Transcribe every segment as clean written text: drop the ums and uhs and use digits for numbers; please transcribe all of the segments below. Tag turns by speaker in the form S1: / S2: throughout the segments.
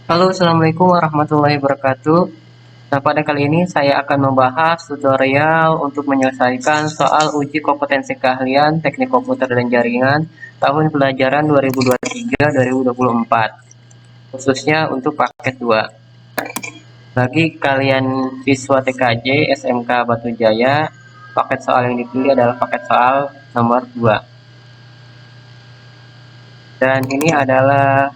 S1: Halo, assalamualaikum warahmatullahi wabarakatuh. Nah, pada kali ini saya akan membahas tutorial untuk menyelesaikan soal uji kompetensi keahlian teknik komputer dan jaringan tahun pelajaran 2023-2024, khususnya untuk paket 2. Bagi kalian siswa TKJ SMK Batu Jaya, paket soal yang dipilih adalah paket soal nomor 2. Dan ini adalah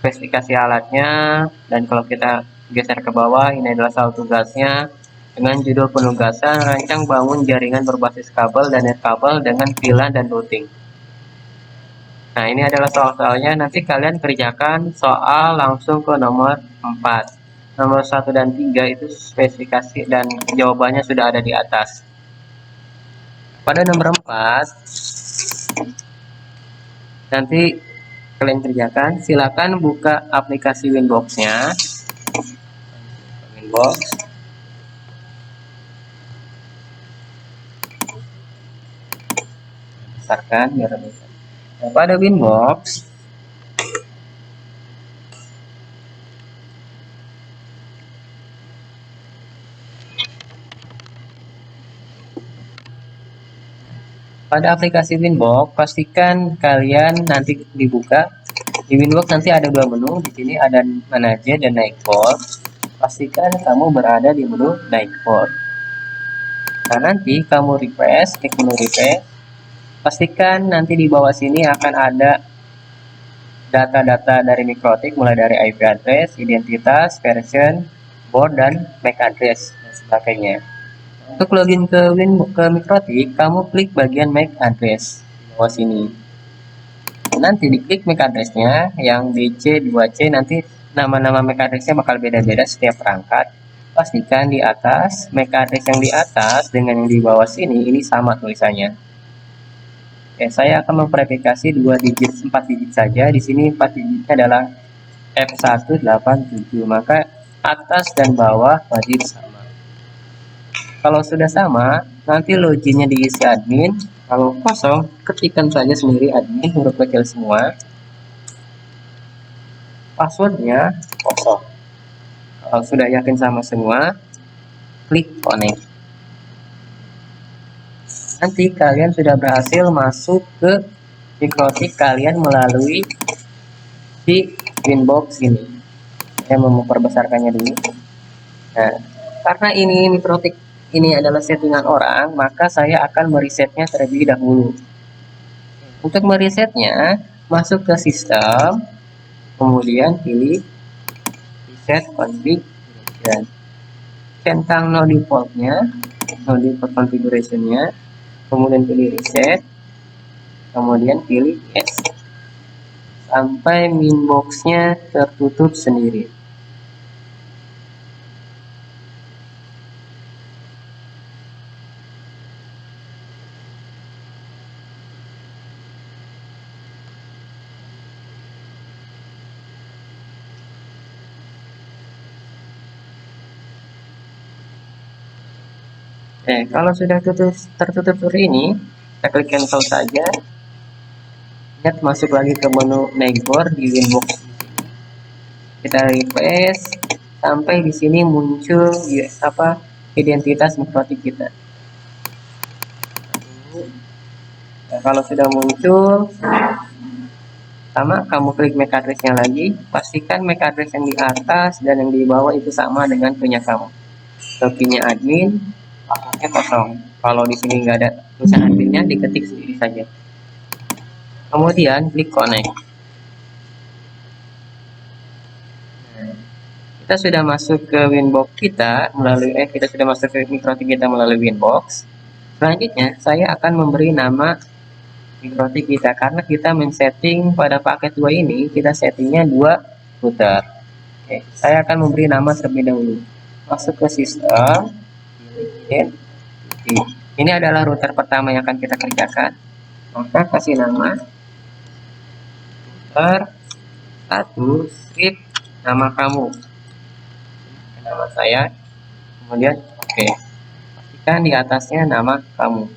S1: spesifikasi alatnya, dan kalau kita geser ke bawah, ini adalah soal tugasnya dengan judul penugasan rancang bangun jaringan berbasis kabel dan net kabel dengan VLAN dan routing. Nah, ini adalah soal-soalnya. Nanti kalian kerjakan soal langsung ke nomor 4. Nomor 1 dan 3 itu spesifikasi dan jawabannya sudah ada di atas. Pada nomor 4 nanti kalian kerjakan, silakan buka aplikasi Winbox-nya. Winbox. Besarkan biar bisa. Nah, pada Winbox pada aplikasi Winbox, pastikan kalian nanti dibuka. Di Winbox nanti ada dua menu, di sini ada manajer dan dashboard. Pastikan kamu berada di menu dashboard. Nah, nanti kamu refresh, klik menu refresh. Pastikan nanti di bawah sini akan ada data-data dari Mikrotik, mulai dari IP address, identitas, version, board, dan MAC address dan sebagainya. Untuk login ke Mikrotik, kamu klik bagian MAC address di bawah sini. Nanti diklik MAC address-nya yang DC 2C, nanti nama-nama MAC address-nya bakal beda-beda setiap perangkat. Pastikan di atas MAC address yang di atas dengan yang di bawah sini ini sama tulisannya. Oke, saya akan memverifikasi 4 digit saja. Di sini 4 digitnya adalah F187, maka atas dan bawah wajib sama. Kalau sudah sama, nanti loginnya diisi admin. Kalau kosong, ketikkan saja sendiri admin huruf kecil semua. Passwordnya kosong. Kalau sudah yakin sama semua, klik connect. Nanti kalian sudah berhasil masuk ke Mikrotik kalian melalui di Winbox ini. Saya mau memperbesarkannya dulu. Nah, karena ini Mikrotik ini adalah settingan orang, maka saya akan meresetnya terlebih dahulu. Untuk meresetnya, masuk ke sistem, kemudian pilih reset configuration. Centang no defaultnya, no default configuration-nya, kemudian pilih reset, kemudian pilih yes, sampai Winbox-nya tertutup sendiri. Kalau sudah tertutup seperti ini, kita klik cancel saja. Lihat, masuk lagi ke menu dashboard di Winbox. Kita refresh sampai di sini muncul identitas Mikrotik kita. Nah, kalau sudah muncul, sama kamu klik MAC address-nya lagi. Pastikan MAC address yang di atas dan yang di bawah itu sama dengan punya kamu. Loginnya admin, passwordnya kosong. Kalau di sini nggak ada tulisan adminnya, diketik sendiri saja. Kemudian klik connect. Kita sudah masuk ke Winbox kita melalui kita sudah masuk ke Mikrotik kita melalui Winbox. Selanjutnya saya akan memberi nama Mikrotik kita, karena kita men-setting pada paket 2 ini, kita settingnya 2 router. Oke, saya akan memberi nama terlebih dahulu. Masuk ke sistem, ini adalah router pertama yang akan kita kerjakan, maka kasih nama router 1 script nama kamu, nama saya, kemudian oke. Pastikan di atasnya nama kamu.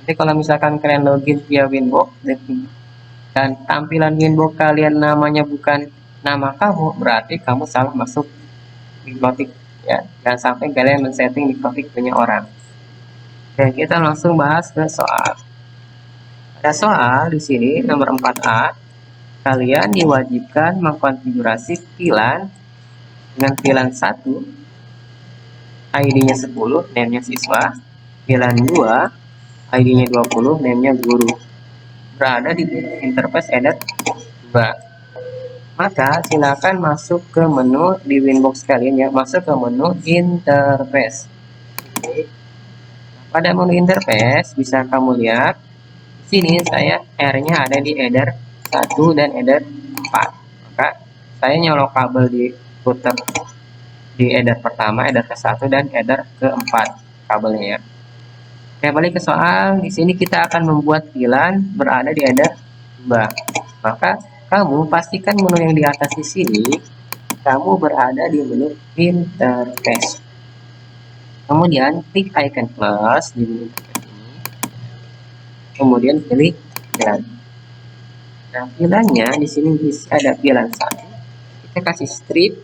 S1: Nanti kalau misalkan kalian login via Winbox dan tampilan Winbox kalian namanya bukan nama kamu, berarti kamu salah masuk mikrotik ya. Jangan sampai kalian men-setting mikrotik punya orang. Oke, kita langsung bahas ke soal. Ada soal di sini nomor 4A. Kalian diwajibkan mengkonfigurasi VLAN dengan VLAN 1, ID-nya 10, name-nya siswa. VLAN 2, ID-nya 20, name-nya guru. Berada di interface header 2. Maka silakan masuk ke menu di Winbox kalian ya, masuk ke menu interface. Pada menu interface bisa kamu lihat di sini saya R-nya ada di header 1 dan header 4. Maka saya nyolok kabel di router di header pertama, header ke-1 dan header ke-4 kabelnya ya. Oke, balik ke soal. Di sini kita akan membuat VLAN berada di header 2. Maka kamu pastikan menu yang di atas di sini kamu berada di menu interface. Kemudian klik icon plus di menu interface ini. Kemudian klik VLAN. Nah, VLAN-nya di sini ada VLAN 1. Kita kasih strip.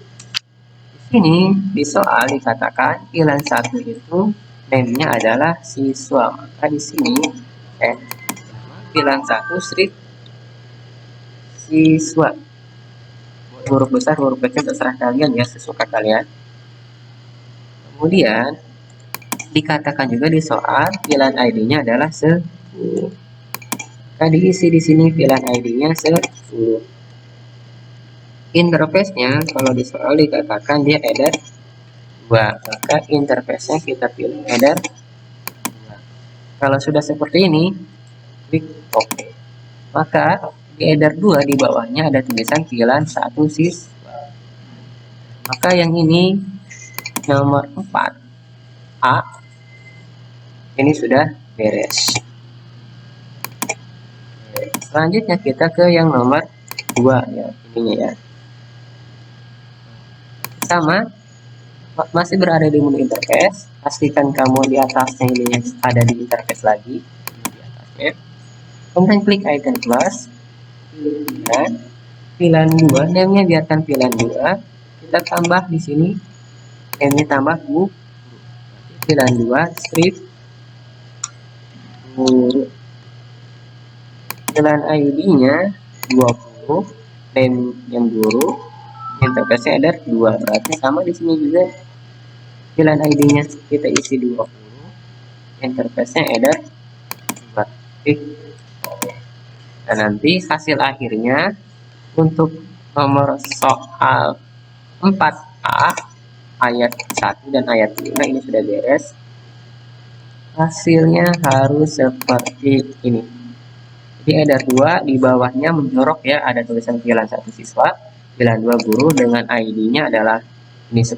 S1: Di sini di soal dikatakan VLAN 1 itu name-nya adalah siswa. Maka di sini VLAN 1 strip siswa. Huruf besar, huruf kecil terserah kalian ya, sesuka kalian. Kemudian dikatakan juga di soal VLAN ID-nya adalah 10. Maka diisi di sini VLAN ID-nya 10. Interface-nya kalau di soal dikatakan dia header 2, maka interface-nya kita pilih header 2. Kalau sudah seperti ini, klik OK. Maka di header 2 di bawahnya ada tulisan VLAN 1 siswa. Maka yang ini nomor 4A ini sudah beres. Selanjutnya kita ke yang nomor 2 ya, ininya ya. Sama, masih berada di menu interface. Pastikan kamu di atasnya ini yang ada di interface lagi, di atasnya. Kemudian klik icon plus, pilih VLAN 2, name-nya biarkan VLAN 2. Kita tambah di sini name-nya tambah guru. VLAN 2 strip guru. VLAN ID-nya 20, name yang guru, interface header 2. Berarti sama di sini juga VLAN ID-nya kita isi 20, interface-nya header 2. Dan nanti hasil akhirnya untuk nomor soal 4A ayat 1 dan ayat 5 ini sudah beres. Hasilnya harus seperti ini. Di header 2 di bawahnya menjorok ya, ada tulisan VLAN 1 siswa, VLAN 2 guru dengan ID-nya adalah ini 10,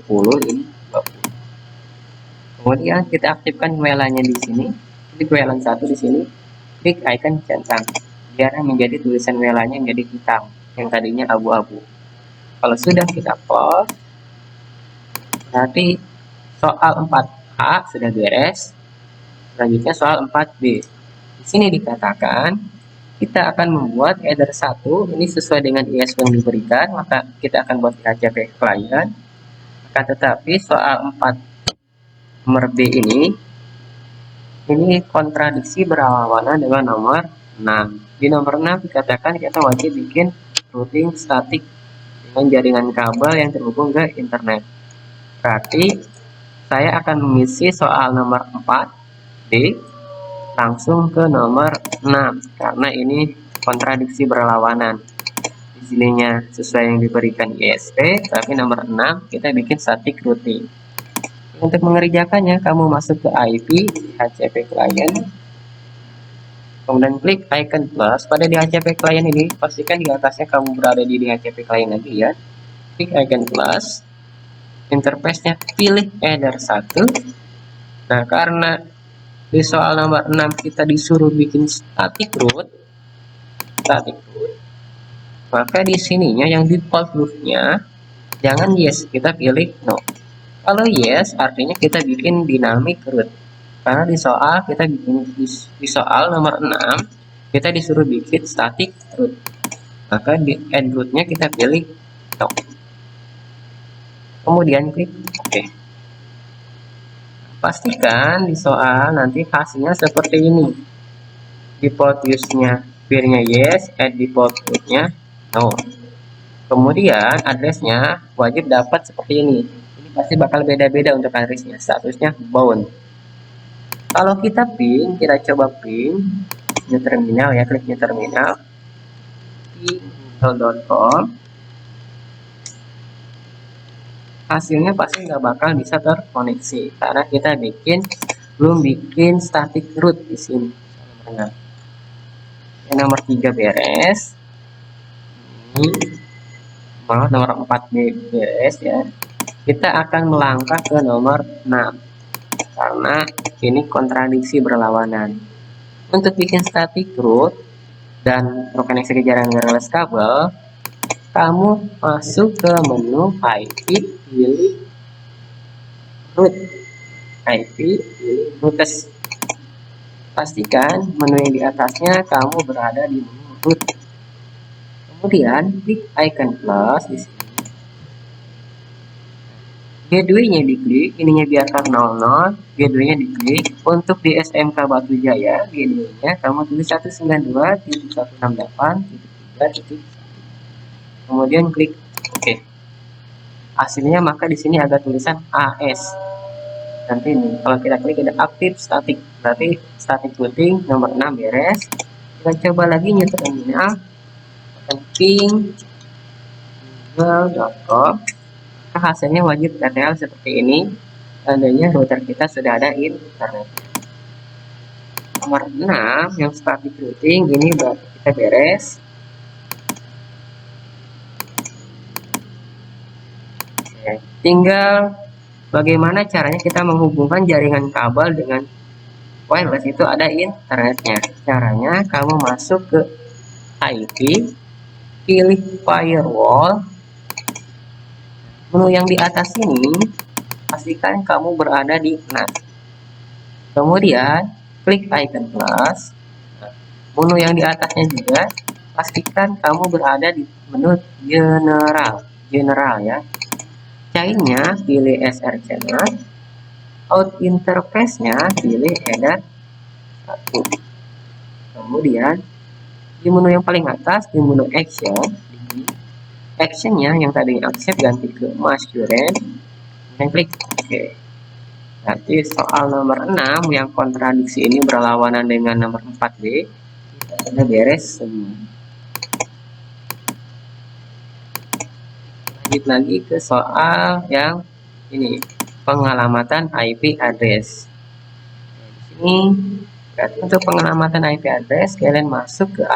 S1: ini 20. Kemudian kita aktifkan WLAN-nya di sini. Klik WLAN 1 di sini. Klik icon centang. Biar menjadi tulisan WLAN-nya menjadi hitam, yang tadinya abu-abu. Kalau sudah kita close, berarti soal 4A sudah beres. Selanjutnya soal 4B. Di sini dikatakan kita akan membuat header 1 ini sesuai dengan ISP yang diberikan, maka kita akan buat DHCP client. Akan tetapi soal 4 nomor B ini kontradiksi berlawanan dengan nomor 6. Di nomor 6 dikatakan kita wajib bikin routing statik dengan jaringan kabel yang terhubung ke internet. Berarti saya akan mengisi soal nomor 4D langsung ke nomor 6 karena ini kontradiksi berlawanan. Di sininya sesuai yang diberikan ISP, tapi nomor 6 kita bikin static routing. Untuk mengerjakannya, kamu masuk ke IP DHCP client, kemudian klik icon plus. Pada DHCP client ini, pastikan di atasnya kamu berada di DHCP client lagi ya. Klik icon plus, interface-nya pilih header 1. Nah, karena di soal nomor 6 kita disuruh bikin static root, maka di sininya yang default root-nya jangan yes, kita pilih no. Kalau yes, artinya kita bikin dynamic root. Karena di soal kita bikin di soal nomor 6 kita disuruh bikin static root. Maka di end root-nya kita pilih Tok. Kemudian klik OK. Pastikan di soal nanti hasilnya seperti ini. Default use-nya peer-nya yes, add default root-nya no. Kemudian address-nya wajib dapat seperti ini. Ini pasti bakal beda-beda untuk address-nya. Statusnya bound. Kalau kita ping, kita coba ping new terminal ya, klik new terminal. Ping.com. Hasilnya pasti nggak bakal bisa terkoneksi karena kita belum bikin static root di sini. Nah, yang nomor 3 beres. Ini malah nomor 4 beres ya. Kita akan melangkah ke nomor 6 karena ini kontradiksi berlawanan. Untuk bikin static root dan terkoneksi ke jaringan wireless kabel, kamu masuk ke menu IP, pilih root. IP, pilih routes. Pastikan menu yang di atasnya kamu berada di menu root. Kemudian klik icon plus di sini. Gateway-nya diklik, ininya biarkan 00, gateway-nya diklik. Untuk di SMK Batu Jaya, gateway-nya kamu tulis 192.168.3.1. Kemudian klik OK. Hasilnya maka di sini ada tulisan AS. Nanti ini kalau kita klik ada aktif static, berarti static routing nomor 6 beres. Kita coba lagi new terminal, ping google.com. Hasilnya wajib TTL seperti ini, tandanya router kita sudah ada internet. Nomor 6 yang static routing ini berarti kita beres. Oke, tinggal bagaimana caranya kita menghubungkan jaringan kabel dengan wireless, itu ada internetnya. Caranya kamu masuk ke IP, pilih firewall. Menu yang di atas ini pastikan kamu berada di NAT. Kemudian klik icon plus. Menu yang di atasnya juga pastikan kamu berada di menu general ya. Chain-nya pilih SR channel. Out interface-nya pilih header 1. Kemudian di menu yang paling atas di menu actionnya yang tadi accept ganti ke current dan klik OK. Nanti soal nomor 6 yang kontradiksi ini berlawanan dengan nomor 4B sudah beres semua. Lanjut lagi ke soal yang ini, pengalamatan IP address. Di sini untuk pengalamatan IP address kalian masuk ke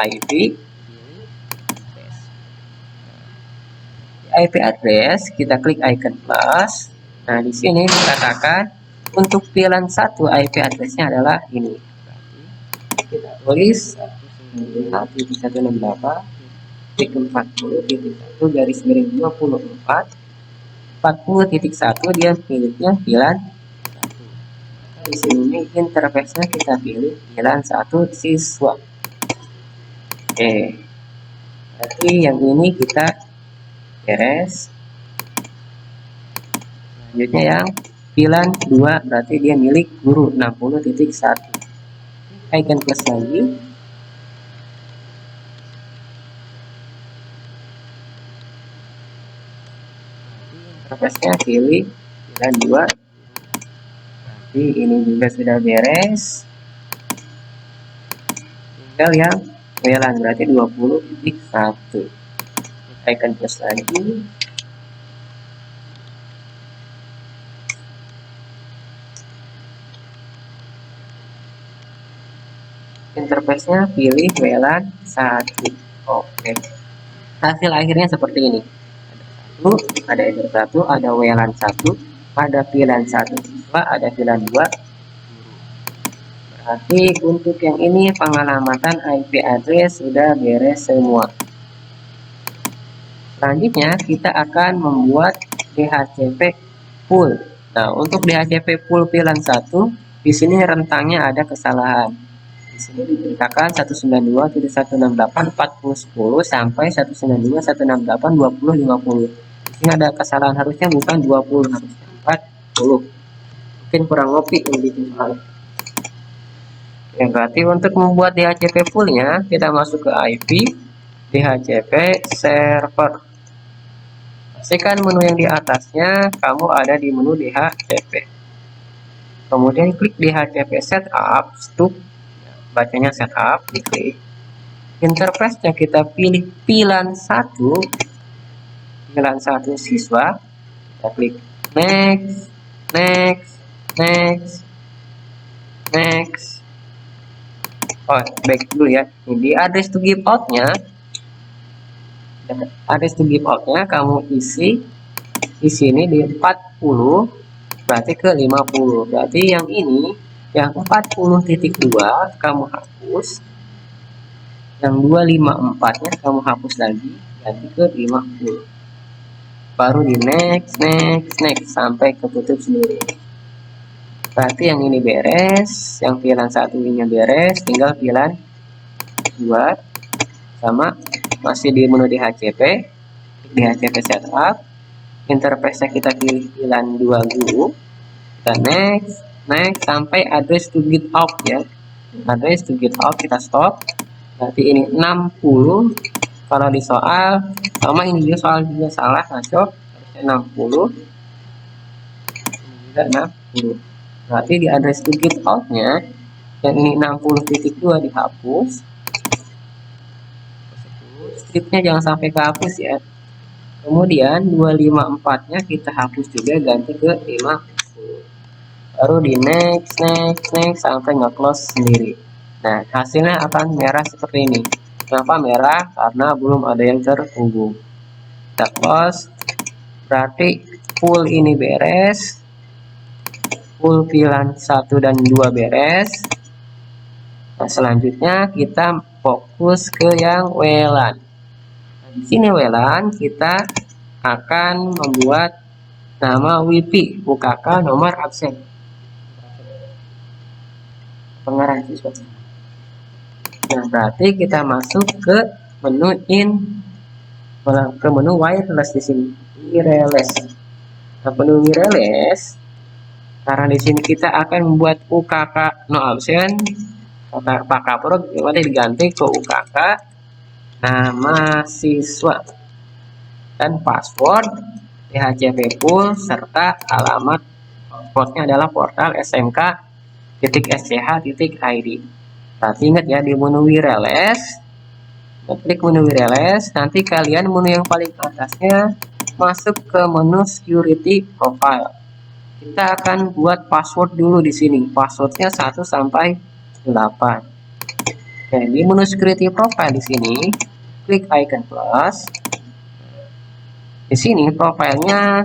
S1: IP address, kita klik icon plus. Nah, di sini dikatakan untuk pilihan 1 IP addressnya adalah ini. Kita tulis 1.168.40.1 garis miring 24 40.1 dia miliknya pilihan 1. Di sini interface-nya kita pilih pilihan 1 siswa. Oke. Berarti yang ini kita beres. Selanjutnya yang pilihan 2 berarti dia milik guru 60.1. Icon plus lagi. Interface-nya pilih pilihan 2. Berarti ini juga sudah beres. Tinggal yang WLAN berarti 20.1. Icon plus lagi. Interface-nya pilih WLAN 1. Oke. Hasil akhirnya seperti ini. Ada header 1, ada WLAN 1, ada pilihan 1 siswa, ada pilihan 2. Berarti untuk yang ini pengalamatan IP address sudah beres semua. Selanjutnya kita akan membuat DHCP full. Nah, untuk DHCP full pilihan 1 di sini rentangnya ada kesalahan. Di sini diceritakan 192.168.40.10 sampai 192.168.20.50. Di sini ada kesalahan, harusnya bukan 20, harusnya 40. Mungkin kurang ngopi yang bikin soalnya. Ya, berarti untuk membuat DHCP fullnya kita masuk ke IP DHCP server. Pastikan menu yang di atasnya kamu ada di menu DHCP. Kemudian klik DHCP setup, stop, bacanya setup, diklik. Interface-nya kita pilih VLAN 1, VLAN 1 siswa. Kita klik next, next, next, next. Oh, back dulu ya. Ini address to give out-nya. Address to give out-nya kamu isi di sini di 40, berarti ke 50. Berarti yang ini yang 40.2 kamu hapus. Yang 254-nya kamu hapus lagi, ganti ke 50. Baru di next, next, next sampai ketutup sendiri. Berarti yang ini beres, yang VLAN 1 ini beres, tinggal VLAN 2 sama masih di menu DHCP, DHCP setup. Interface-nya kita pilih VLAN 2 dulu. Kita next, next sampai address to get out ya. Address to get out kita stop. Berarti ini 60. Kalau di soal sama ini juga soal juga salah, ngaco. Harusnya 60. Ini juga 60. Berarti di address to get out-nya yang ini 60.2 dihapus. Stripnya jangan sampai kehapus ya. Kemudian 254-nya kita hapus juga, ganti ke 50. Baru di next, next, next sampai nge-close sendiri. Nah, hasilnya akan merah seperti ini. Kenapa merah? Karena belum ada yang terhubung. Kita close. Berarti full ini beres. Full VLAN 1 dan 2 beres. Nah, selanjutnya kita fokus ke yang WLAN. Di sini WLAN kita akan membuat nama WiFi UKK nomor absen. Pengarang siswa. Nah, berarti kita masuk ke menu ke menu wireless di sini. Wireless. Nah, menu wireless karena di sini kita akan membuat UKK no absen. Pak Kapro boleh diganti ke UKK nama siswa dan password DHCP full serta alamat portnya adalah portal smk.sch.id. Berarti ingat ya, di menu wireless klik menu wireless, nanti kalian menu yang paling atasnya masuk ke menu security profile. Kita akan buat password dulu di sini, passwordnya 1 sampai 8. Oke, di menu security profile di sini klik icon plus. Di sini profilnya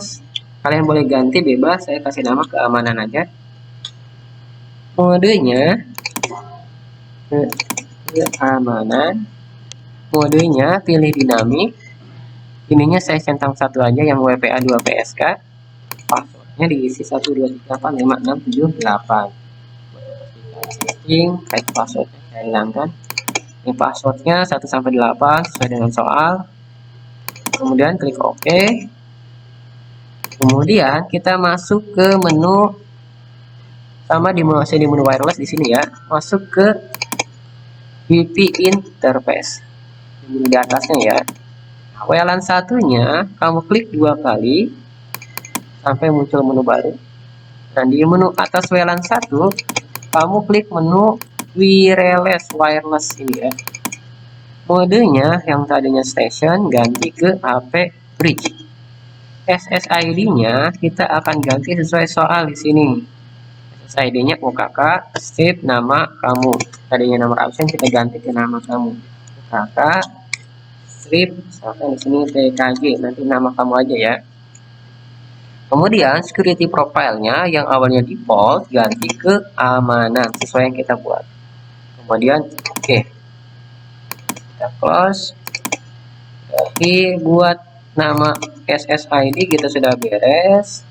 S1: kalian boleh ganti bebas, saya kasih nama keamanan aja. Modenya keamanan, modenya pilih dinamik. Ininya saya centang satu aja yang WPA 2 PSK. Passwordnya diisi 123456778. Setting type passwordnya saya hilangkan. Ini passwordnya 1 sampai 8 sesuai dengan soal. Kemudian klik OK. Kemudian kita masuk ke menu sama di menu wireless di sini ya. Masuk ke WiFi interface. Di atasnya ya. WLAN satunya kamu klik 2 kali sampai muncul menu baru. Dan di menu atas WLAN 1 kamu klik menu wireless ini ya. Modenya yang tadinya station ganti ke HP bridge. SSID-nya kita akan ganti sesuai soal di sini. SSID-nya UKK, strip nama kamu. Tadinya nomor absen kita ganti ke nama kamu. UKK, strip, sampai di sini TKG. Nanti nama kamu aja ya. Kemudian security profile-nya yang awalnya default ganti ke keamanan sesuai yang kita buat. Kemudian oke. Kita close. Jadi buat nama SSID kita sudah beres.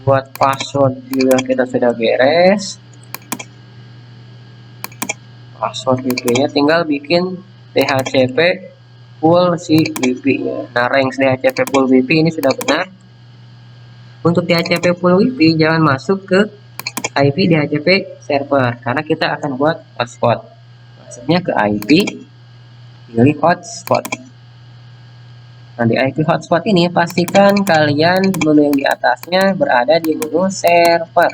S1: Buat password juga kita sudah beres. password WP-nya tinggal bikin DHCP full si WP-nya. Nah, range DHCP full WP ini sudah benar. Untuk DHCP full WP jangan masuk ke IP DHCP server karena kita akan buat hotspot. Masuknya ke IP, pilih hotspot. Nah, di IP hotspot ini pastikan kalian menu yang di atasnya berada di menu server.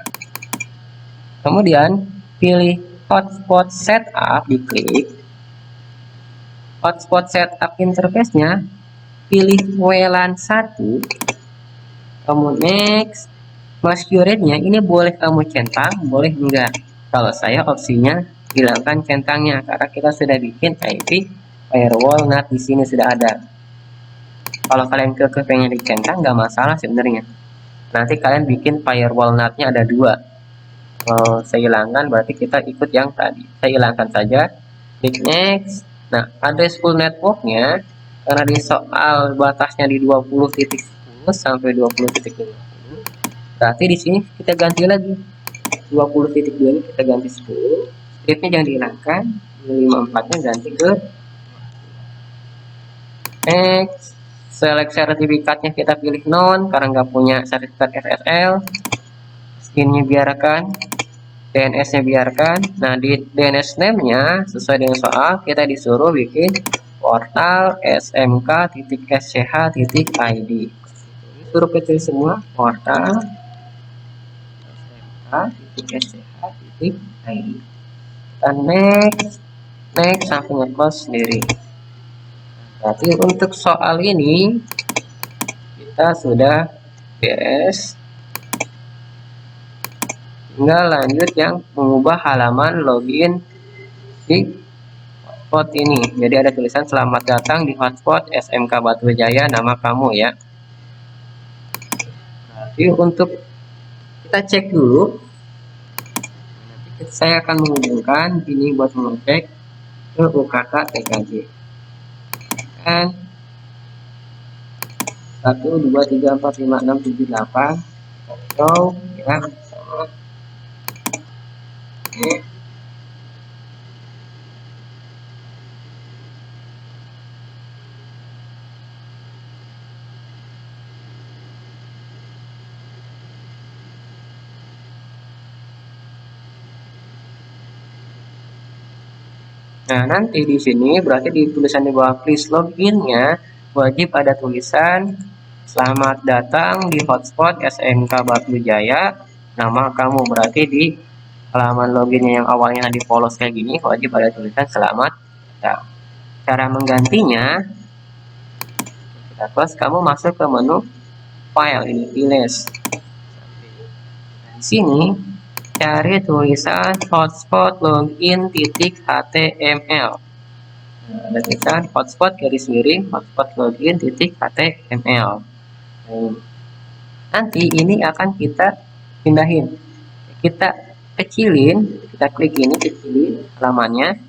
S1: Kemudian pilih hotspot setup, diklik. Hotspot setup interface-nya pilih WLAN 1. Kamu next. Masquerade-nya ini boleh kamu centang, boleh enggak. Kalau saya opsinya hilangkan centangnya karena kita sudah bikin IP firewall NAT di sini sudah ada. Kalau kalian pengen dicentang nggak masalah sebenarnya. Nanti kalian bikin firewall NAT-nya ada 2. Saya hilangkan, berarti kita ikut yang tadi. Saya hilangkan saja, klik next. Nah, address full networknya karena di soal batasnya di 20.10 sampai 20.50, berarti di sini kita ganti lagi 20.2 ini kita ganti 10. Scriptnya jangan dihilangkan, 54 nya ganti ke next. Select sertifikatnya kita pilih non karena nggak punya sertifikat SSL. Skinnya biarkan, DNS-nya biarkan. Nah, di DNS name-nya sesuai dengan soal kita disuruh bikin portal smk.sch.id. Suruh kecil semua, portal smk.sch.id. Dan next sampai nge-close sendiri. Berarti untuk soal ini kita sudah beres. Tinggal lanjut yang mengubah halaman login di hotspot ini. Jadi ada tulisan selamat datang di hotspot SMK Batujaya, nama kamu ya. Jadi untuk kita cek dulu. Nanti saya akan menghubungkan ini buat mengecek ke UKK TKJ. Kan 1 2 3 4 5 6 7 8 atau ya. Nah, nanti di sini berarti di tulisan di bawah please login-nya wajib ada tulisan selamat datang di hotspot SMK Batujaya, nama kamu. Berarti di halaman loginnya yang awalnya di polos kayak gini wajib ada tulisan selamat datang. Cara menggantinya kita close, kamu masuk ke menu file ini, files. Di sini cari tulisan hotspot login .html. Nah, ada tulisan hotspot garis miring hotspot login .html. Nanti ini akan kita pindahin, kita kecilin, kita klik ini, kecilin halamannya,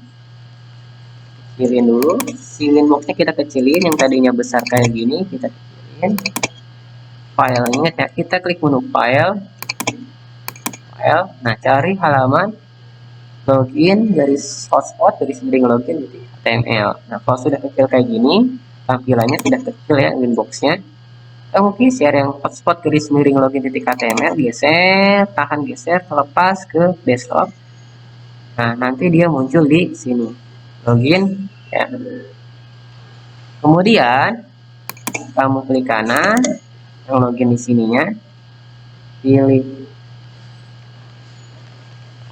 S1: kecilin dulu, silin boxnya kita kecilin, yang tadinya besar kayak gini kita kecilin. Filenya kita klik menu file. Nah, cari halaman login garis hotspot garis miring login HTML. Nah, kalau sudah kecil kayak gini, tampilannya sudah kecil ya inboxnya. Kamu share yang hotspot garis miring login HTML, geser, tahan geser, lepas ke desktop. Nah, nanti dia muncul di sini login ya. Kemudian kamu klik kanan yang login di sininya, pilih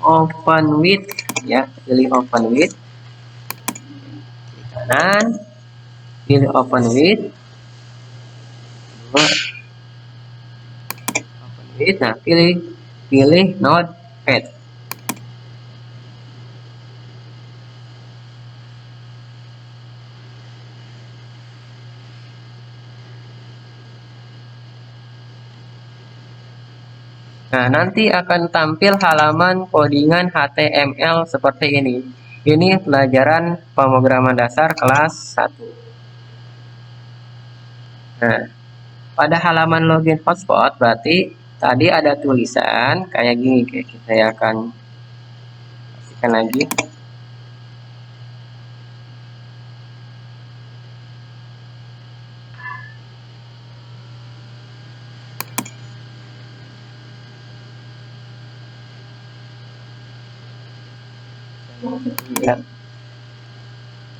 S1: open with ya, pilih open with, klik kanan, pilih open with, nah pilih notepad. Nah, nanti akan tampil halaman codingan HTML seperti ini. Ini pelajaran pemrograman dasar kelas 1. Nah, pada halaman login hotspot berarti tadi ada tulisan kayak gini, kayak kita akan pastikan lagi. Ya.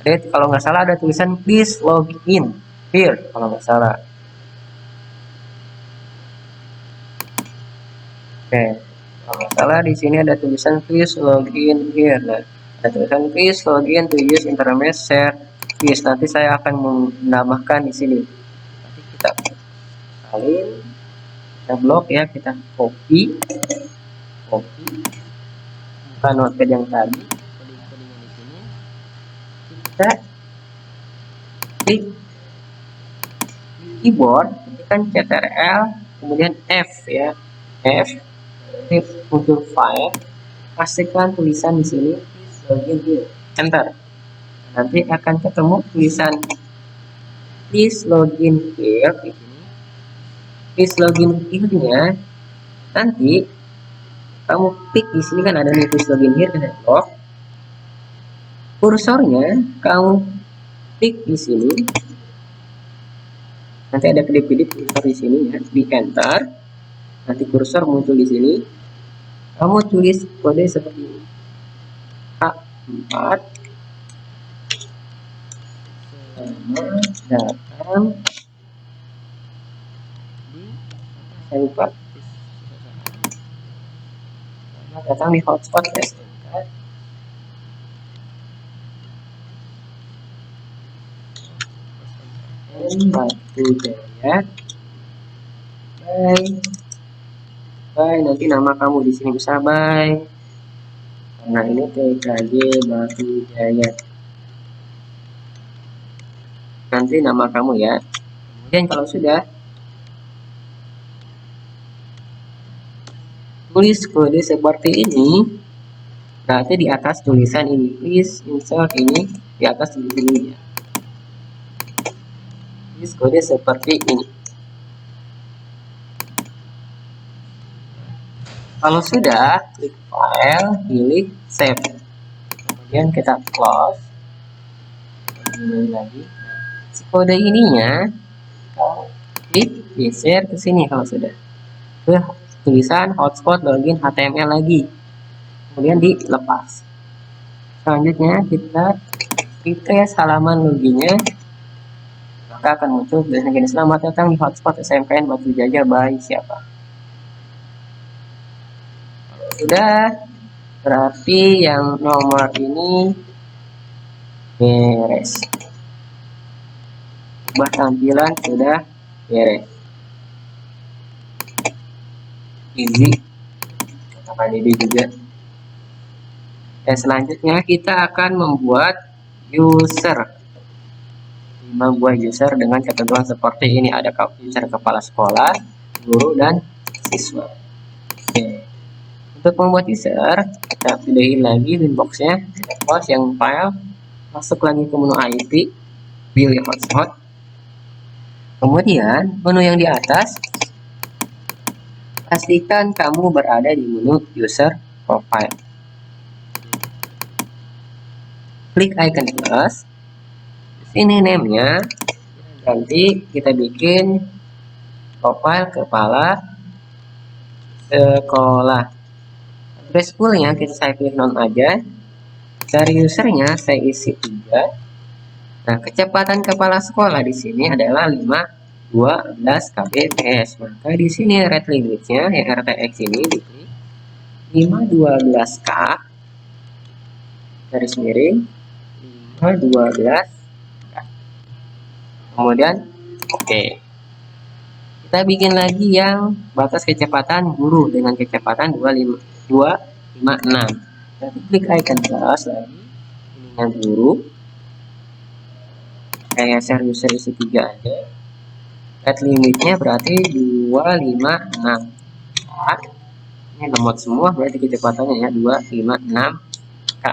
S1: Jadi kalau nggak salah ada tulisan please log in here kalau nggak salah. Oke, kalau nggak salah di sini ada tulisan please log in here. Nah, ada tulisan please log in to use internet share. Please, nanti saya akan menambahkan di sini. Nanti kita salin, kita blok ya, kita copy, buka notepad yang tadi, coding-codingan di sini. Kita klik keyboard, tekan Ctrl, kemudian F ya, F, muncul file, pastikan tulisan di sini login here, enter. Nanti akan ketemu tulisan please login here di sini. Please login here-nya nanti kamu klik di sini kan ada nih please login here dan lock. Kursornya kamu klik di sini. Nanti ada kedip-kedip kursor di sini ya, di enter. Nanti kursor muncul di sini. Kamu tulis kode seperti ini. A4 datang saya lupa datang di hotspot SMK Batu Jaya. Bye, nanti nama kamu di sini bisa bye. Karena ini TKJ Batu Jaya. Nanti nama kamu ya. Kemudian kalau sudah, tulis kode seperti ini. Berarti di atas tulisan ini, please insert ini di atas tulisan ini ya. Tulis kode seperti ini. Kalau sudah, klik file, pilih save. Kemudian kita close. Kemudian lagi. Si kode ininya kamu klik geser ke sini kalau sudah. Ke tulisan hotspot login HTML lagi. Kemudian dilepas. Selanjutnya kita refresh halaman loginnya. Maka akan muncul tulisan gini, selamat datang di hotspot SMKN Batu Jaja by siapa. Sudah, berarti yang nomor ini beres. Ubah tampilan sudah beres. Easy. Katakan ini juga. Dan selanjutnya kita akan membuat user. 5 buah user dengan ketentuan seperti ini. Ada user kepala sekolah, guru, dan siswa. Oke. Untuk membuat user, kita pilihin lagi winboxnya, kita close yang file, masuk lagi ke menu IP, pilih hotspot. Kemudian menu yang di atas, pastikan kamu berada di menu user profile. Klik icon plus. Sini name-nya nanti kita bikin profile kepala sekolah. Address poolnya saya pilih non aja. Cari usernya saya isi 3. Nah, kecepatan kepala sekolah di sini adalah 512 kbps. Maka di sini rate limitnya yang RTX ini diklik 512K garis miring 512. Kemudian oke. Kita bikin lagi yang batas kecepatan guru dengan kecepatan 256. Nanti klik icon plus lagi. Ini yang guru. Saya share user isi 3 aja. Rate limitnya berarti 256. Nah, ini lemot semua berarti kecepatannya ya 256K.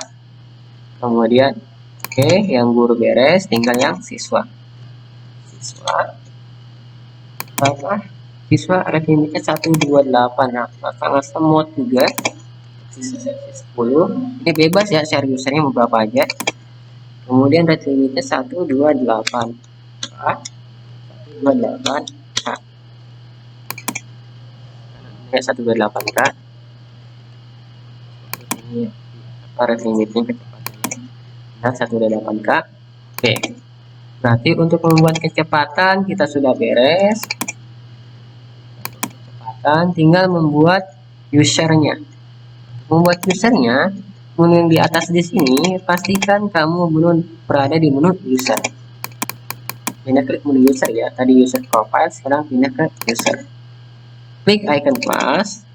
S1: Kemudian oke, yang guru beres, tinggal yang siswa. Maka siswa rate limitnya 128. Nah, sangat semut juga. 10. Ini bebas ya share usernya mau berapa aja. Kemudian rate limitnya 128. 128. Ya 128K. Ini rate limitnya kecepatannya nah 128K. Oke, berarti untuk membuat kecepatan kita sudah beres. Kecepatan tinggal membuat usernya. Membuat usernya, menu yang di atas di sini pastikan kamu belum berada di menu user. Pindah klik menu user ya, tadi user profile, sekarang pindah ke user. Klik icon plus.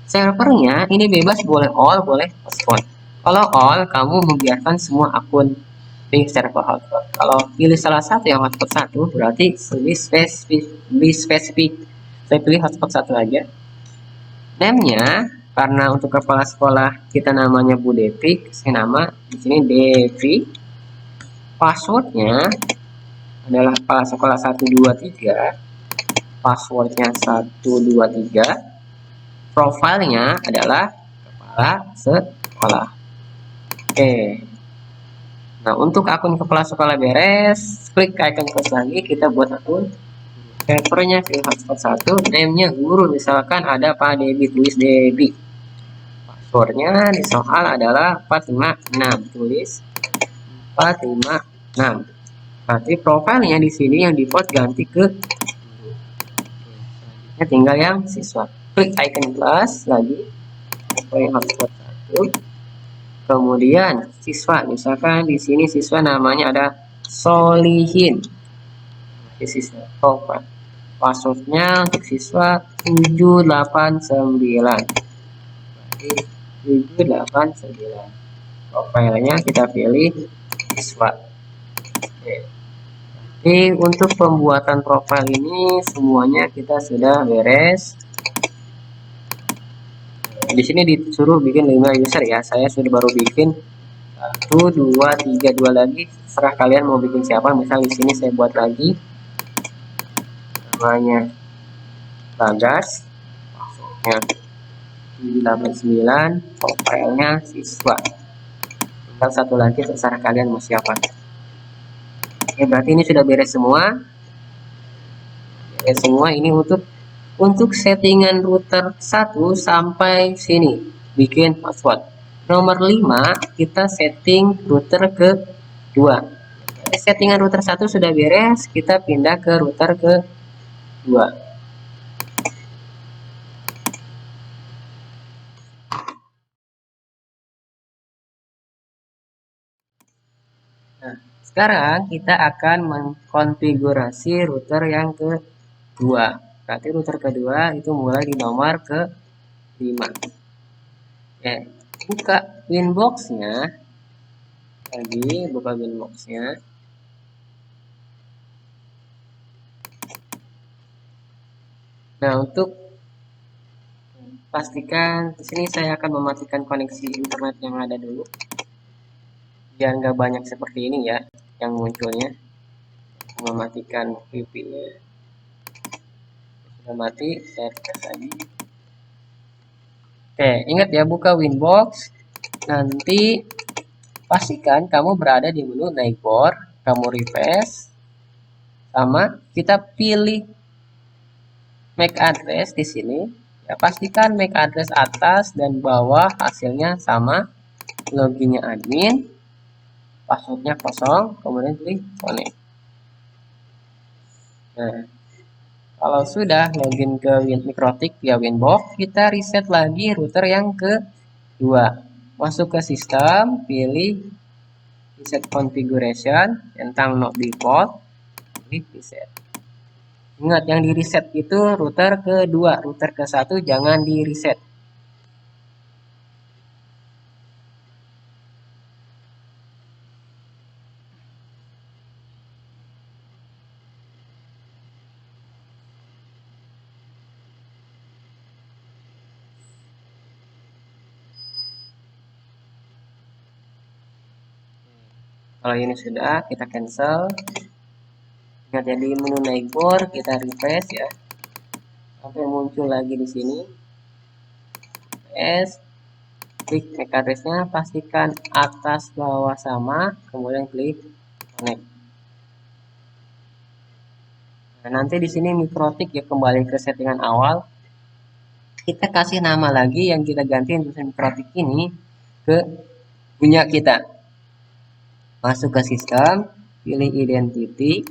S1: Servernya ini bebas, boleh all, boleh hotspot. Kalau all, kamu membiarkan semua akun di server hotspot. Kalau pilih salah satu yang hotspot satu, berarti lebih spesifik. Saya pilih hotspot satu aja. Name-nya, karena untuk kepala sekolah kita namanya Bu Devi, saya nama di sini Devi. Passwordnya adalah kepala sekolah 123. Passwordnya 123. Profilnya adalah kepala sekolah. Oke. Nah, untuk akun kepala sekolah beres, klik icon plus lagi, kita buat akun. Servernya pilih hotspot 1, name-nya guru, misalkan ada Pak Debi, tulis Debi. Passwordnya di soal adalah 456, tulis 456. Berarti profilnya di sini yang default ganti ke guru. Selanjutnya tinggal yang siswa. Klik icon plus lagi, pilih hotspot 1. Kemudian siswa, misalkan di sini siswa namanya ada Solihin. Di siswa profile. Passwordnya untuk siswa 789. Berarti 789. Profilnya kita pilih siswa. Oke. Jadi untuk pembuatan profil ini semuanya kita sudah beres. Di sini disuruh bikin 5 user ya, saya sudah baru bikin 1 2 3 2 lagi, serah kalian mau bikin siapa. Misal di sini saya buat lagi namanya Bagas, passwordnya 789, profilnya siswa. Tinggal satu lagi, terserah kalian mau siapa. Oke, berarti ini sudah beres semua. Beres semua ini untuk settingan router 1 sampai sini bikin password. Nomor 5 kita setting router ke 2. Settingan router 1 sudah beres, kita pindah ke router ke 2. Nah, sekarang kita akan mengkonfigurasi router yang kedua. Berarti router kedua itu mulai di nomor ke 5. Oke, buka Winbox-nya. Lagi buka Winbox-nya. Nah, untuk pastikan di sini saya akan mematikan koneksi internet yang ada dulu. Biar nggak banyak seperti ini ya yang munculnya. Mematikan VPN-nya. Sudah mati, saya tes lagi. Oke, ingat ya, buka Winbox. Nanti pastikan kamu berada di menu neighbor, kamu refresh, sama kita pilih MAC address di sini. Ya, pastikan MAC address atas dan bawah hasilnya sama, loginnya admin, passwordnya kosong, kemudian pilih connect. Nah, kalau sudah login ke Mikrotik via Winbox, kita reset lagi router yang kedua. Masuk ke sistem, pilih reset configuration, tentang not default, pilih reset. Ingat yang di reset itu router kedua, router ke satu jangan di reset. Kalau ini sudah, kita cancel. Ingat ya, di menu neighbor kita refresh ya, sampai muncul lagi di sini. Klik MAC address-nya, pastikan atas bawah sama, kemudian klik connect. Nah, nanti di sini Mikrotik ya, kembali ke settingan awal. Kita kasih nama lagi yang kita ganti untuk Mikrotik ini ke punya kita. Masuk ke sistem, pilih identity,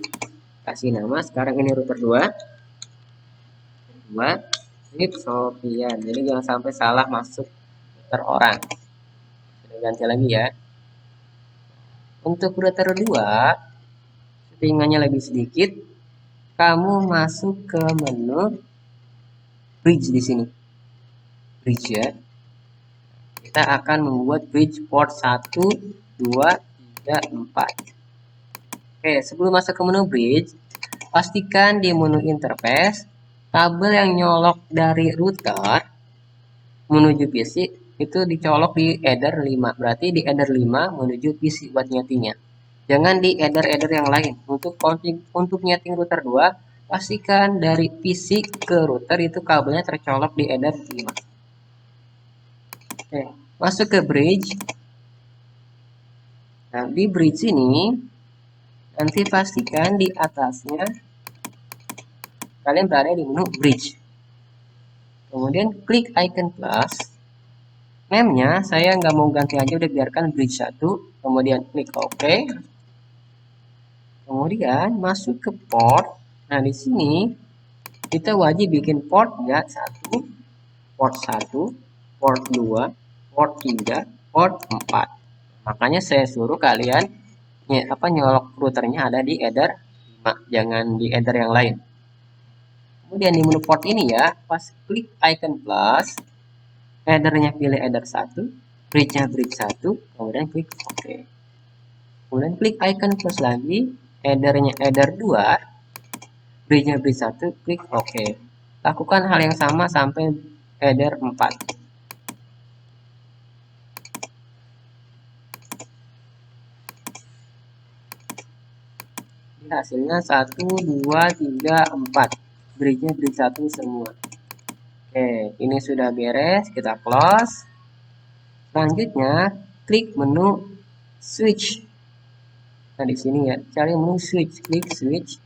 S1: kasih nama. Sekarang ini router 2 strip Sofian. Jadi jangan sampai salah masuk router orang. Kita ganti lagi ya. Untuk router 2 settingannya lebih sedikit. Kamu masuk ke menu bridge di sini. Bridge ya. Kita akan membuat bridge port 1, 2, 3, 4. Oke, sebelum masuk ke menu bridge, pastikan di menu interface kabel yang nyolok dari router menuju PC itu dicolok di header 5. Berarti di header 5 menuju PC buat nyetingnya. Jangan di header-header yang lain. Untuk nyeting router 2, pastikan dari PC ke router itu kabelnya tercolok di header 5. Oke, masuk ke bridge. Nah, di bridge ini nanti pastikan di atasnya kalian berada di menu bridge. Kemudian klik icon plus. Name-nya saya nggak mau ganti aja, udah biarkan bridge 1. Kemudian klik OK. Kemudian masuk ke port. Nah, di sini kita wajib bikin port ya, 1, port 1, port 2, port 3, port 4. Makanya saya suruh kalian nyolok routernya ada di header 5, jangan di header yang lain. Kemudian di menu port ini ya, pas klik icon plus, headernya pilih header 1, bridge-nya bridge 1, kemudian klik OK. Kemudian klik icon plus lagi, headernya header 2, bridge-nya bridge 1, klik OK. Lakukan hal yang sama sampai header 4. Hasilnya 1, 2, 3, 4. Bridge-nya bridge 1 semua. Oke, ini sudah beres, kita close. Selanjutnya, klik menu switch. Nah, di sini ya, cari menu switch, klik switch.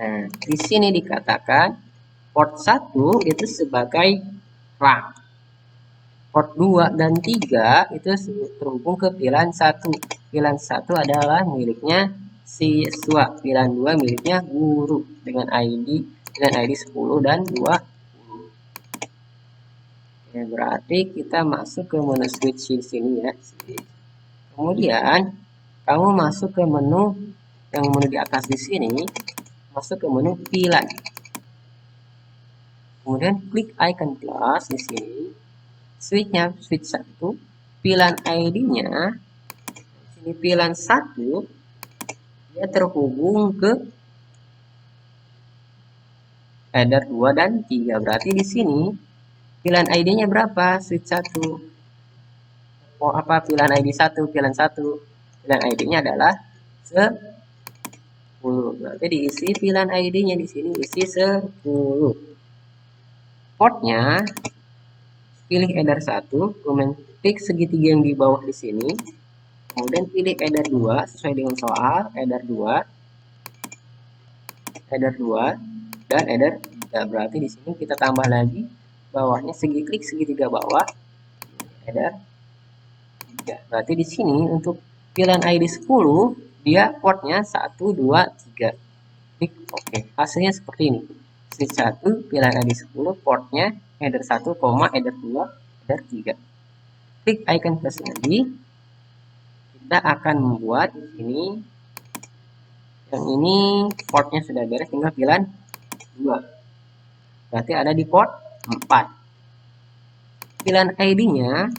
S1: Nah, di sini dikatakan port 1 itu sebagai LAN. Port 2 dan 3 itu terhubung ke VLAN 1. VLAN 1 adalah miliknya siswa, VLAN 2 miliknya guru dengan ID 10 dan 20. Oke, berarti kita masuk ke menu switch di sini ya. Kemudian kamu masuk ke menu di atas di sini, masuk ke menu VLAN. Kemudian klik icon plus di sini. Switch-nya switch 1, VLAN ID-nya sini VLAN 1 dia terhubung ke header 2 dan 3. Berarti di sini VLAN ID-nya berapa? Switch 1. Oh, apa VLAN ID 1? VLAN 1. VLAN ID-nya adalah 10. Berarti diisi VLAN ID-nya di sini isi 10. Portnya pilih header 1, kemudian klik segitiga yang di bawah di sini. Kemudian pilih header 2 sesuai dengan soal, header 2, dan header 3. Berarti di sini kita tambah lagi bawahnya klik segitiga bawah, header 3. Berarti di sini untuk VLAN ID 10 dia portnya 1, 2, 3. Klik OK. Hasilnya seperti ini. Switch 1 VLAN ID 10 portnya header 1, header 2, header 3. Klik icon plus lagi. Kita akan membuat ini. Yang ini portnya sudah beres, tinggal VLAN 2. Berarti ada di port 4. VLAN ID-nya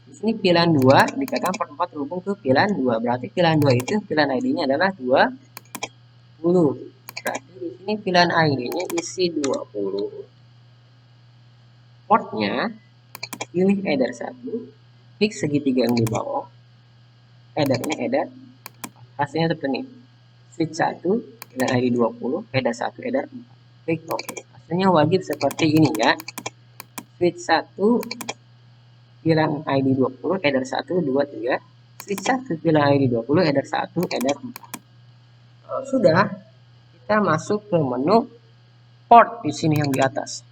S1: di sini VLAN 2 dikatakan port 4 terhubung ke VLAN 2. Berarti VLAN 2 itu VLAN ID-nya adalah 20. Berarti di sini VLAN ID-nya isi 20. Portnya pilih header 1, klik segitiga yang di bawah. Headernya header. Hasilnya seperti ini. Switch 1 VLAN ID 20, header 1, header 4. Klik OK. Hasilnya wajib seperti ini ya. Switch 1 VLAN ID 20, header 1, 2, 3. Switch 1 VLAN ID 20, header 1, header 4. Kalau sudah, kita masuk ke menu port di sini yang di atas.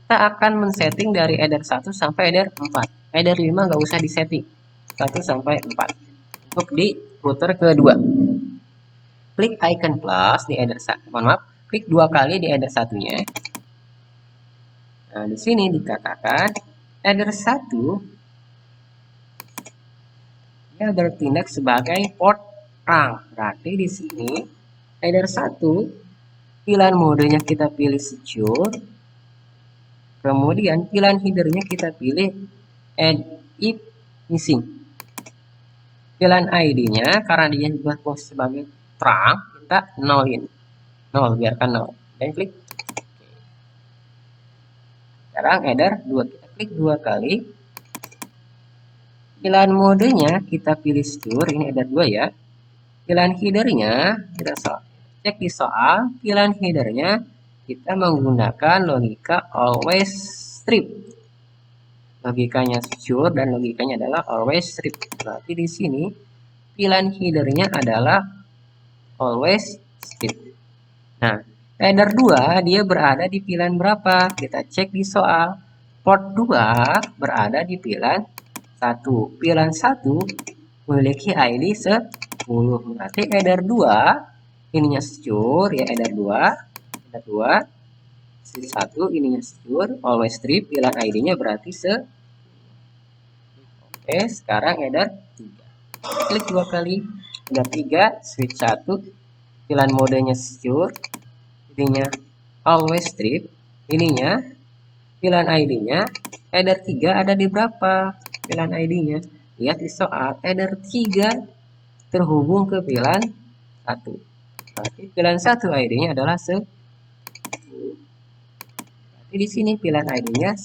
S1: kita akan men-setting dari header 1 sampai header 4. Header 5 nggak usah disetting. 1 sampai 4. Untuk di router kedua. Klik icon plus di header 1. Mohon maaf, klik 2 kali di header satunya. Nah, di sini dikatakan header 1 dia bertindak sebagai port trunk. Berarti di sini header 1 pilihan modenya kita pilih secure. Kemudian pilihan headernya kita pilih add if missing. Pilihan ID-nya karena dia juga pos sebagai trunk, kita nolin. 0, biarkan 0. Dan klik. Sekarang header 2, kita klik 2 kali. Pilihan modenya kita pilih secure, ini header 2 ya. Pilihan headernya kita cek di soal, pilihan headernya kita menggunakan logika always strip. Logikanya secure dan logikanya adalah always strip. Berarti di sini pilihan headernya adalah always strip. Nah, header 2 dia berada di pilihan berapa? Kita cek di soal. Port 2 berada di pilihan 1. Pilihan 1 memiliki ID 10. Berarti header 2 ininya secure ya, header 2 1 ininya secure, always strip, pilihan ID-nya berarti Oke, sekarang header 3. Klik 2 kali. Header 3, switch 1, pilihan modenya secure, ininya always strip, ininya pilihan ID-nya header 3 ada di berapa? Pilihan ID-nya. Lihat di soal, header 3 terhubung ke pilihan 1. Berarti pilihan 1 ID-nya adalah 10. Berarti di sini pilihan ID-nya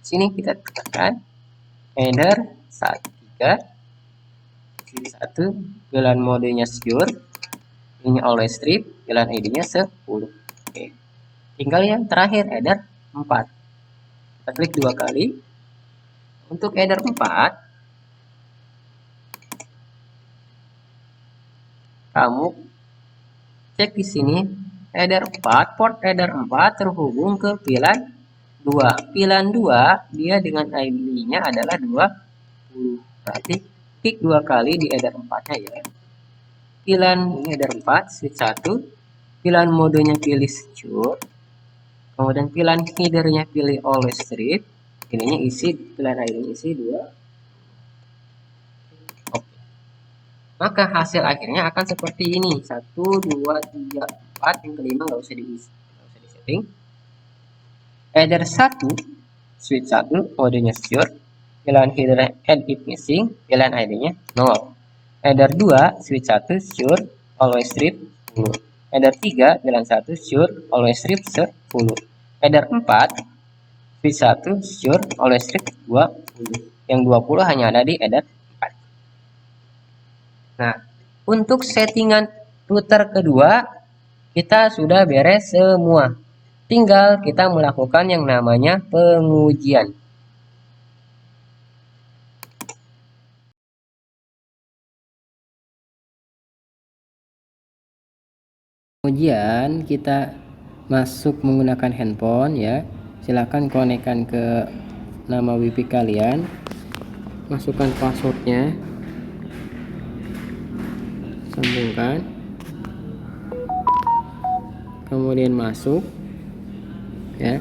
S1: sini kita tekan header 3 pilihan modenya secure, ini always strip, pilihan ID-nya 10. Oke. Tinggal yang terakhir header 4. Kita klik 2 kali. Untuk header 4 kamu cek di sini header 4, port header 4 terhubung ke pilihan 2. Pilihan 2 dia dengan ID-nya adalah 20. Berarti klik 2 kali di header 4-nya ya. Pilihan ini header 4, switch 1. Pilihan modenya pilih secure. Kemudian pilihan headernya pilih always strip. Ininya isi, pilihan ID-nya isi 2. Oke. Maka hasil akhirnya akan seperti ini. 1, 2, 3, 4. Yang kelima nggak usah diisi. Nggak usah disetting. Header 1, switch 1, modenya secure. Pilihan headernya add if missing. Pilihan ID-nya 0. Header 2, switch 1, secure, always strip 10. Header 3, pilihan 1, secure, always strip 10. Header 4, switch 1, secure, always strip 20. Yang 20 hanya ada di header 4. Nah, untuk settingan router kedua, kita sudah beres semua. Tinggal kita melakukan yang namanya pengujian. Kemudian kita masuk menggunakan handphone ya. Silahkan konekkan ke nama WiFi kalian, masukkan passwordnya, sambungkan, kemudian masuk ya.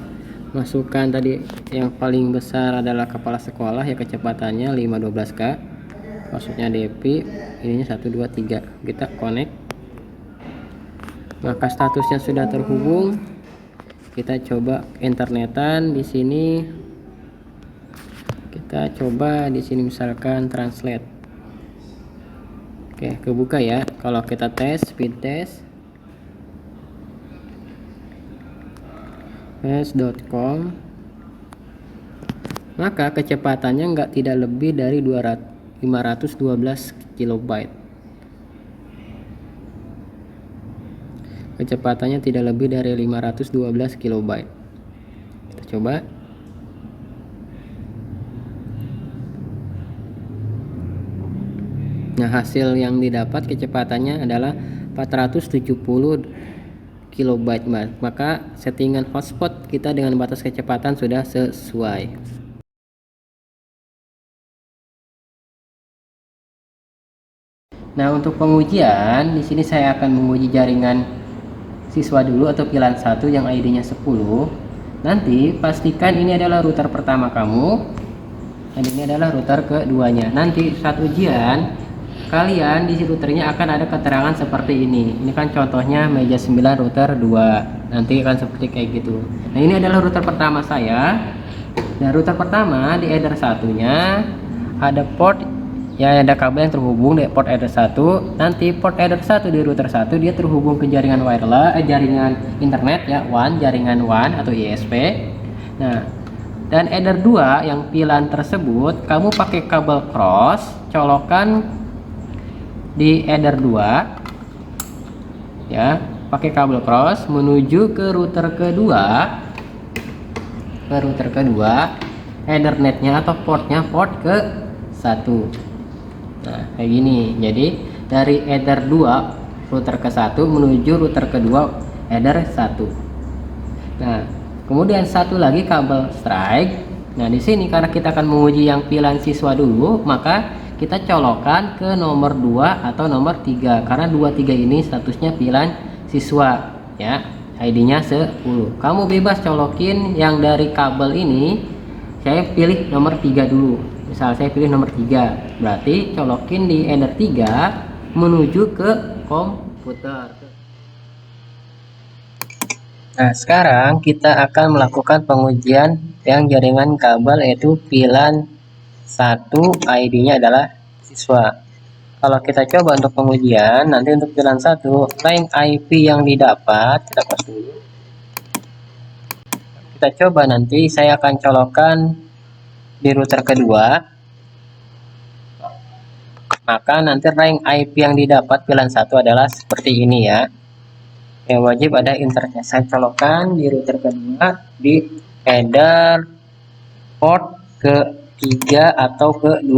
S1: Masukkan tadi yang paling besar adalah kepala sekolah ya, kecepatannya 512K, maksudnya DP, ininya 123. Kita connect. Maka statusnya sudah terhubung. Kita coba internetan di sini. Kita coba di sini misalkan translate. Oke, kebuka ya. Kalau kita tes, speed test, tes.com, maka kecepatannya tidak lebih dari 512 kilobyte. Kecepatannya tidak lebih dari 512 kilobyte. Kita coba. Nah, hasil yang didapat kecepatannya adalah 470 kilobyte, maka settingan hotspot kita dengan batas kecepatan sudah sesuai. Nah, untuk pengujian di sini saya akan menguji jaringan siswa dulu atau pilan 1 yang ID-nya 10. Nanti pastikan ini adalah router pertama kamu dan ini adalah router keduanya. Nanti saat ujian kalian di routernya akan ada keterangan seperti ini. Ini kan contohnya meja 9 router 2. Nanti akan seperti kayak gitu. Nah, ini adalah router pertama saya. Nah, router pertama di header satunya ada port ya, ada kabel yang terhubung di port header 1. Nanti port header 1 di router 1 dia terhubung ke jaringan wireless, jaringan internet ya, WAN, jaringan WAN atau ISP. Nah, dan header 2 yang pilan tersebut kamu pakai kabel cross, colokan di header 2 ya, pakai kabel cross menuju ke router kedua. Header netnya atau portnya port ke 1. Nah, kayak gini. Jadi dari header 2 router ke 1 menuju router kedua header 1. Nah, kemudian satu lagi kabel strike. Nah, di sini karena kita akan menguji yang pilan siswa dulu, maka kita colokan ke nomor 2 atau nomor 3 karena 2 3 ini statusnya pilan siswa ya. ID-nya 10. Kamu bebas colokin yang dari kabel ini. Saya pilih nomor 3 dulu. Misal saya pilih nomor 3, berarti colokin di header 3 menuju ke komputer. Nah, sekarang kita akan melakukan pengujian yang jaringan kabel, yaitu pilan 1 ID-nya adalah siswa. Kalau kita coba untuk pengujian, nanti untuk pilan 1 range IP yang didapat, kita close dulu. Kita coba nanti saya akan colokan di router kedua, maka nanti range IP yang didapat pilan 1 adalah seperti ini ya. Yang wajib ada internetnya. Saya colokan di router kedua di header port ke-3 atau ke-2.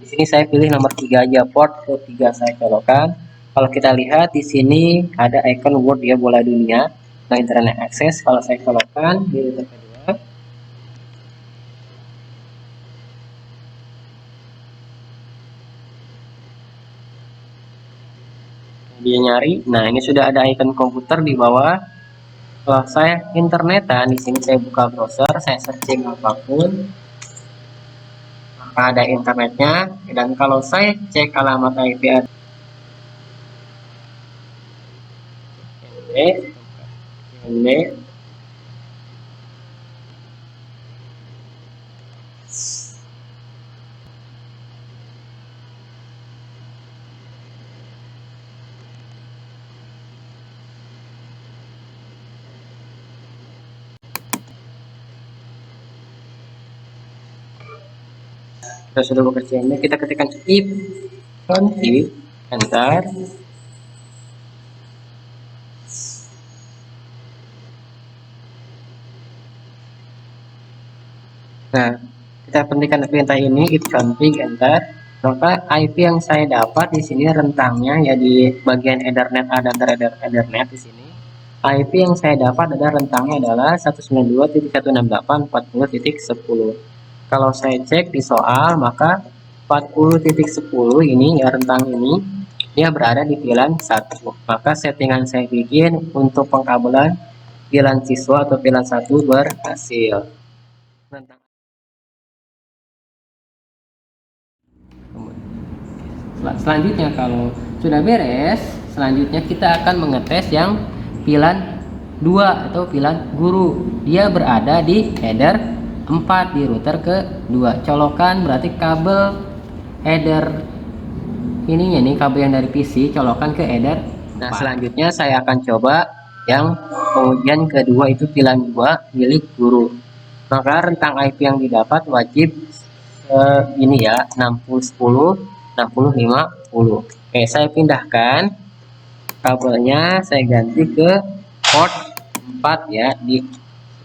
S1: Di sini saya pilih nomor 3 aja, port ke-3 saya colokan. Kalau kita lihat di sini ada icon word ya, bola dunia, nah internet access. Kalau saya colokan di router kedua, dia nyari. Nah, ini sudah ada icon komputer di bawah. Kalau saya internetan, di sini saya buka browser, saya searching apapun, maka ada internetnya. Dan kalau saya cek alamat IP ini, kita sudah bekerja ini, kita ketikkan if config enter. Nah, kita pentingkan perintah ini if config enter, maka IP yang saya dapat di sini rentangnya ya, di bagian Ethernet ada Ethernet di sini. IP yang saya dapat adalah rentangnya adalah 192.168.40.10. Kalau saya cek di soal, maka 40.10 ini ya, rentang ini dia berada di pilan 1. Maka settingan saya bikin untuk pengkabelan pilan siswa atau pilan 1 berhasil. Selanjutnya kalau sudah beres, selanjutnya kita akan mengetes yang pilan 2 atau pilan guru. Dia berada di header 4 di router ke-2. Colokan berarti kabel header ininya nih, kabel yang dari PC colokan ke header. Nah, selanjutnya saya akan coba yang pengujian kedua, itu pilan 2 milik guru. Maka rentang IP yang didapat wajib ini ya, 6010 60 50. Oke, saya pindahkan kabelnya, saya ganti ke port 4 ya, di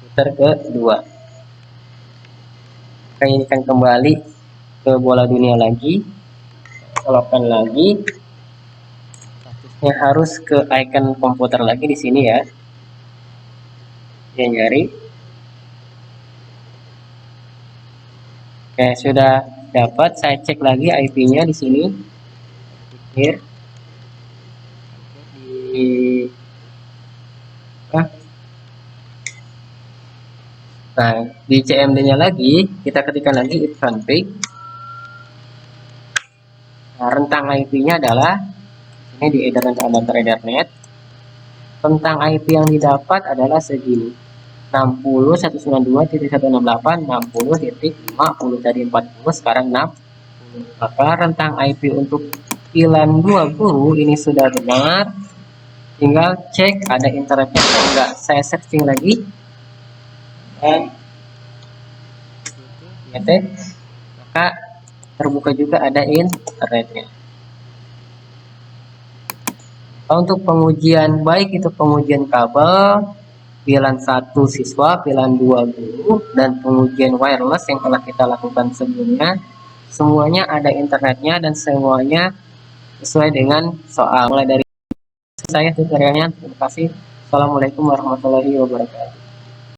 S1: router kedua. Kita inikan kembali ke bola dunia lagi, colokan lagi, statusnya harus ke icon komputer lagi di sini ya. Oke, nyari. Oke, sudah dapat. Saya cek lagi IP-nya di sini. Here di Nah, di CMD-nya lagi kita ketikkan lagi if config. Nah, rentang IP-nya adalah ini di adapter Ethernet. Rentang IP yang didapat adalah segini. 60.192.168.60.50 tadi 40, sekarang 60. Maka rentang IP untuk VLAN 20 ini sudah benar. Tinggal cek ada internetnya atau enggak. Saya searching lagi. Dan maka terbuka juga ada internetnya. Untuk pengujian, baik itu pengujian kabel VLAN 1 siswa, VLAN 2 guru, dan pengujian wireless yang telah kita lakukan sebelumnya, semuanya ada internetnya dan semuanya sesuai dengan soal. Mulai dari saya tutorialnya. Terima kasih. Assalamualaikum warahmatullahi wabarakatuh.